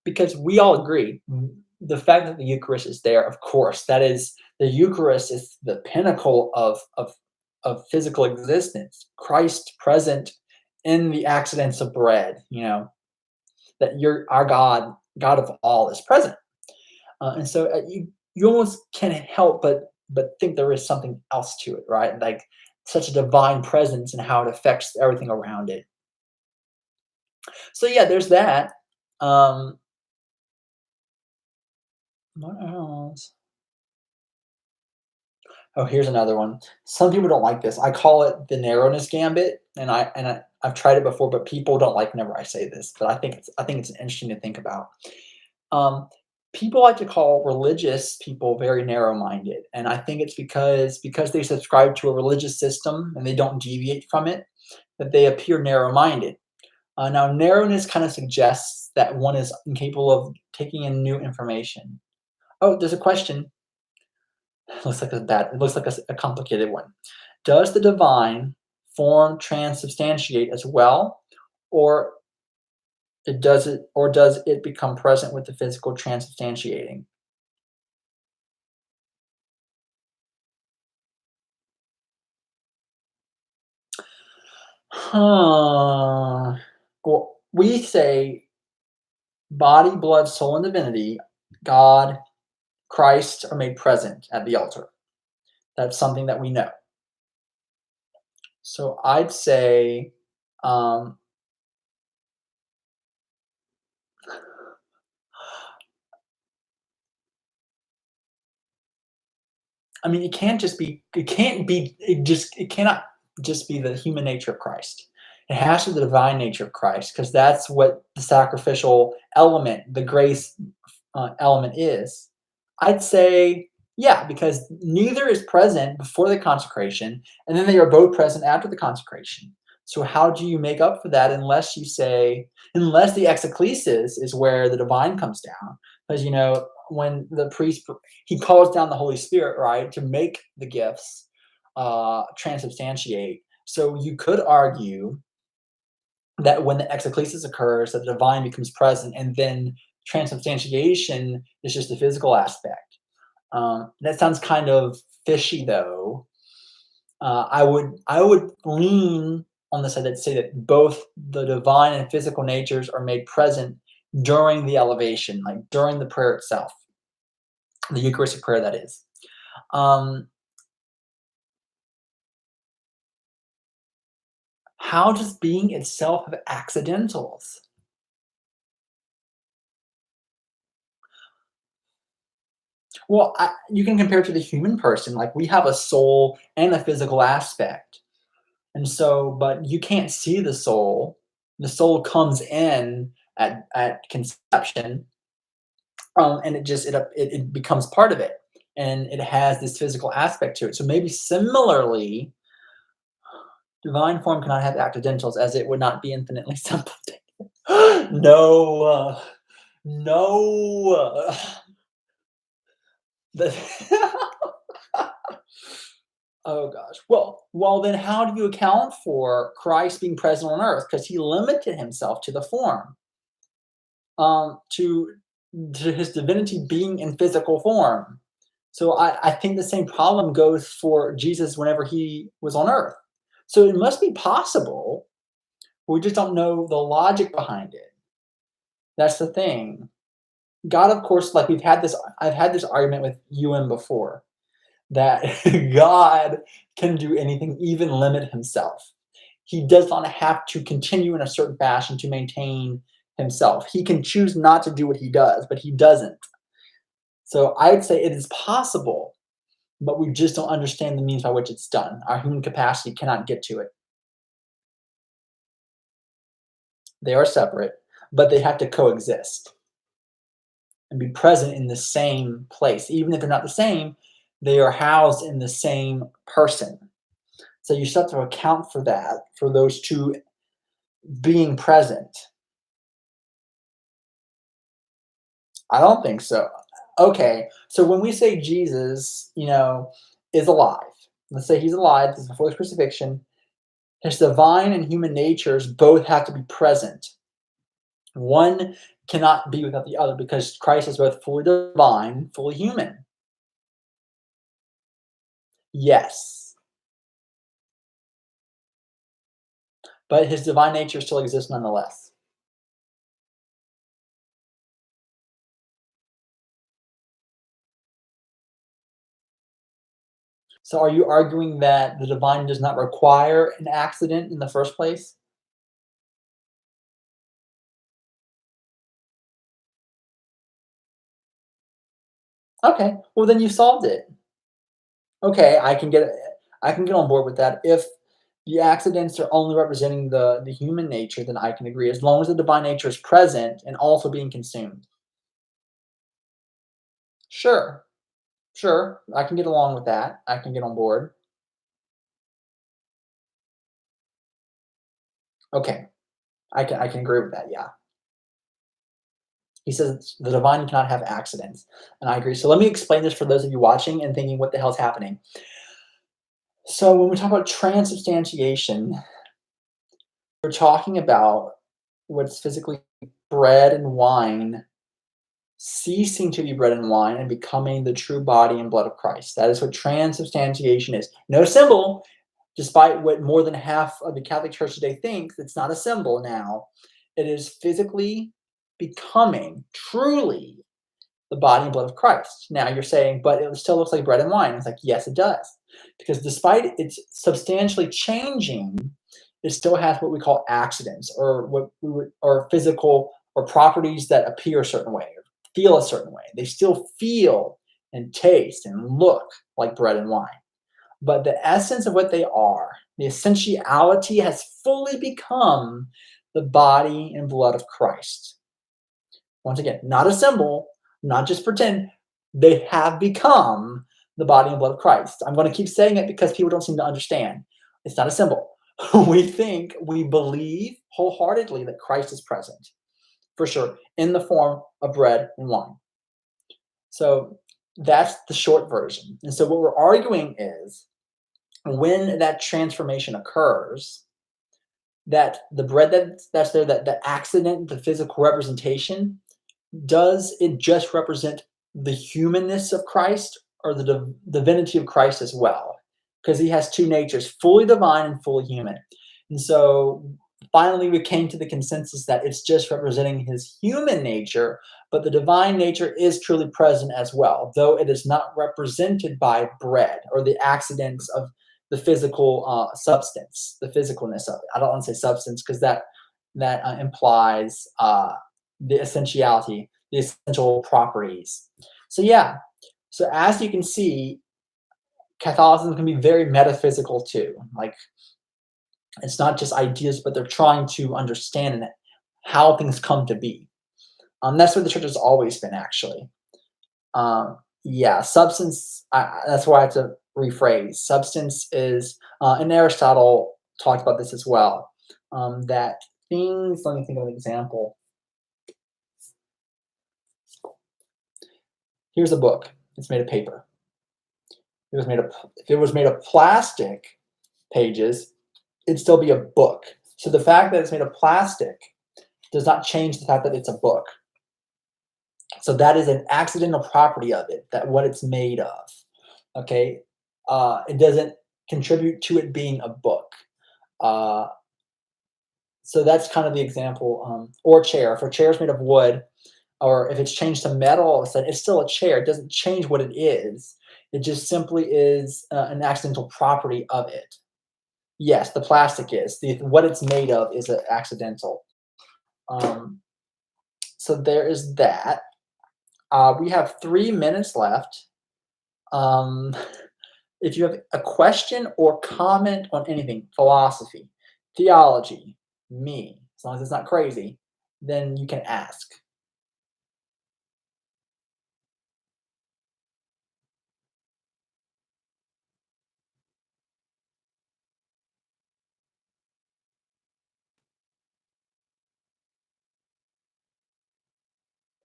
[SPEAKER 1] because we all agree the fact that the Eucharist is there. Of course, that is the Eucharist is the pinnacle of physical existence. Christ present in the accidents of bread. That our God, God of all, is present, and so you almost can't help but think there is something else to it, right? Like such a divine presence and how it affects everything around it. So yeah, there's that. Um, what else? Oh, here's another one. Some people don't like this. I call it the narrowness gambit, and I've tried it before, but people don't like whenever I say this. But I think it's interesting to think about. Um, People like to call religious people very narrow-minded, and I think it's because they subscribe to a religious system and they don't deviate from it, that they appear narrow-minded. Now, narrowness kind of suggests that one is incapable of taking in new information. Oh, there's a question. It looks like a complicated one. Does the divine form transubstantiate as well, or does it become present with the physical transubstantiating? Huh. Well, we say body, blood, soul, and divinity, God, Christ are made present at the altar. That's something that we know. So I'd say, um, I mean, it cannot just be the human nature of Christ. It has to be the divine nature of Christ because that's what the sacrificial element, the grace element is. I'd say, yeah, because neither is present before the consecration, and then they are both present after the consecration. So how do you make up for that unless you say, unless the exegesis is where the divine comes down? Because when the priest he calls down the Holy Spirit, right, to make the gifts transubstantiate. So you could argue that when the exegesis occurs, that the divine becomes present, and then transubstantiation is just the physical aspect. That sounds kind of fishy, though. I would lean on the side that say that both the divine and physical natures are made present during the elevation, like during the prayer itself, the Eucharistic prayer, that is. Um, how does being itself have accidentals? Well, you can compare it to the human person. Like we have a soul and a physical aspect. And so, but you can't see the soul. The soul comes in at conception, and it becomes part of it, and it has this physical aspect to it. So maybe similarly, divine form cannot have accidentals, as it would not be infinitely simple. no, no. The Oh gosh. Well, then how do you account for Christ being present on earth? Because he limited himself to the form, to his divinity being in physical form. So I think the same problem goes for Jesus whenever he was on earth. So it must be possible. We just don't know the logic behind it. That's the thing. God, of course, like I've had this argument with UN before that God can do anything, even limit himself. He does not have to continue in a certain fashion to maintain himself. He can choose not to do what he does, but he doesn't. So I'd say it is possible, but we just don't understand the means by which it's done. Our human capacity cannot get to it. They are separate, but they have to coexist and be present in the same place. Even if they're not the same, they are housed in the same person. So you still have to account for that, for those two being present. I don't think so. Okay, so when we say Jesus, is alive, let's say he's alive, this is before his crucifixion, his divine and human natures both have to be present. One cannot be without the other because Christ is both fully divine, fully human. Yes, but his divine nature still exists nonetheless. So are you arguing that the divine does not require an accident in the first place? Okay, well then you solved it. Okay, I can get on board with that. If the accidents are only representing the human nature, then I can agree, as long as the divine nature is present and also being consumed. Sure, sure, I can get along with that. I can get on board. Okay, I can agree with that, yeah. He says the divine cannot have accidents, and I agree. So let me explain this for those of you watching and thinking, "What the hell's happening?" So when we talk about transubstantiation, we're talking about what's physically bread and wine ceasing to be bread and wine and becoming the true body and blood of Christ. That is what transubstantiation is. No symbol, Despite what more than half of the Catholic Church today thinks, it's not a symbol now. It is physically becoming truly the body and blood of Christ. Now you're saying, but it still looks like bread and wine. It's like, yes, it does. Because despite it's substantially changing, it still has what we call accidents or what we would or physical or properties that appear a certain way or feel a certain way. They still feel and taste and look like bread and wine. But the essence of what they are, the essentiality has fully become the body and blood of Christ. Once again, not a symbol, not just pretend, they have become the body and blood of Christ. I'm going to keep saying it because people don't seem to understand. It's not a symbol. We believe wholeheartedly that Christ is present, for sure, in the form of bread and wine. So that's the short version. And so what we're arguing is when that transformation occurs, that the bread that's there, that the accident, the physical representation, does it just represent the humanness of Christ or the divinity of Christ as well? Because he has two natures, fully divine and fully human. And so finally, we came to the consensus that it's just representing his human nature, but the divine nature is truly present as well, though it is not represented by bread or the accidents of the physical substance, the physicalness of it. I don't want to say substance because that implies the essentiality, the essential properties. So yeah, so as you can see, Catholicism can be very metaphysical too. Like it's not just ideas, but they're trying to understand how things come to be. That's what the church has always been, actually. Yeah, substance. That's why I have to rephrase. Substance is, and Aristotle talked about this as well. That things. Let me think of an example. Here's a book. It's made of paper. If it was made of plastic pages, it'd still be a book. So the fact that it's made of plastic does not change the fact that it's a book. So that is an accidental property of it, that what it's made of. Okay, it doesn't contribute to it being a book. So that's kind of the example. Or chair. If a chair is made of wood, or if it's changed to metal, all of a sudden it's still a chair. It doesn't change what it is. It just simply is an accidental property of it. Yes, the plastic is. What it's made of is accidental. So there is that. We have 3 minutes left. If you have a question or comment on anything, philosophy, theology, me, as long as it's not crazy, then you can ask.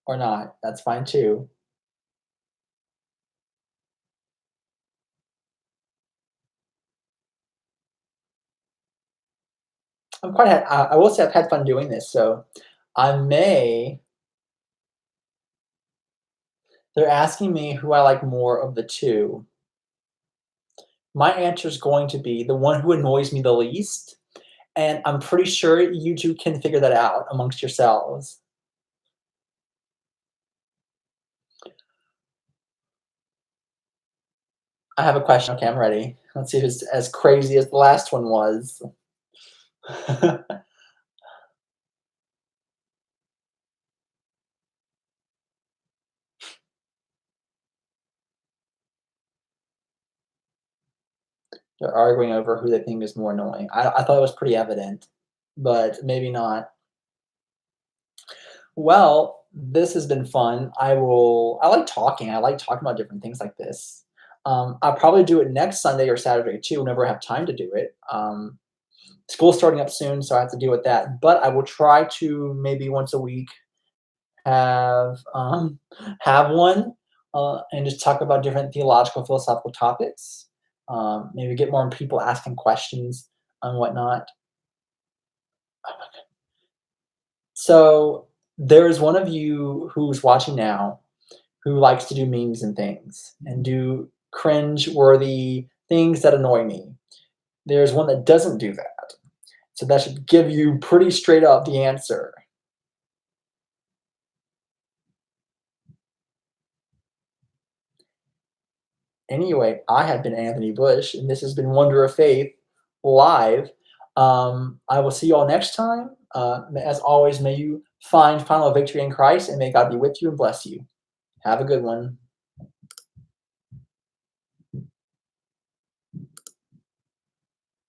[SPEAKER 1] Or not. That's fine too. I will say I've had fun doing this, so I may. They're asking me who I like more of the two. My answer is going to be the one who annoys me the least, and I'm pretty sure you two can figure that out amongst yourselves. I have a question. Okay, I'm ready. Let's see if it's as crazy as the last one was. They're arguing over who they think is more annoying. I thought it was pretty evident, but maybe not. Well, this has been fun. I like talking. I like talking about different things like this. I'll probably do it next Sunday or Saturday too, whenever I have time to do it. School's starting up soon, so I have to deal with that. But I will try to maybe once a week have have one and just talk about different theological, philosophical topics. Maybe get more people asking questions and whatnot. So there is one of you who's watching now who likes to do memes and things and do cringe worthy things that annoy me. There's one that doesn't do that. So that should give you pretty straight up the answer. Anyway, I have been Anthony Bush, and this has been Wonder of Faith live. I will see you all next time. As always, may you find final victory in Christ, and may God be with you and bless you. Have a good one.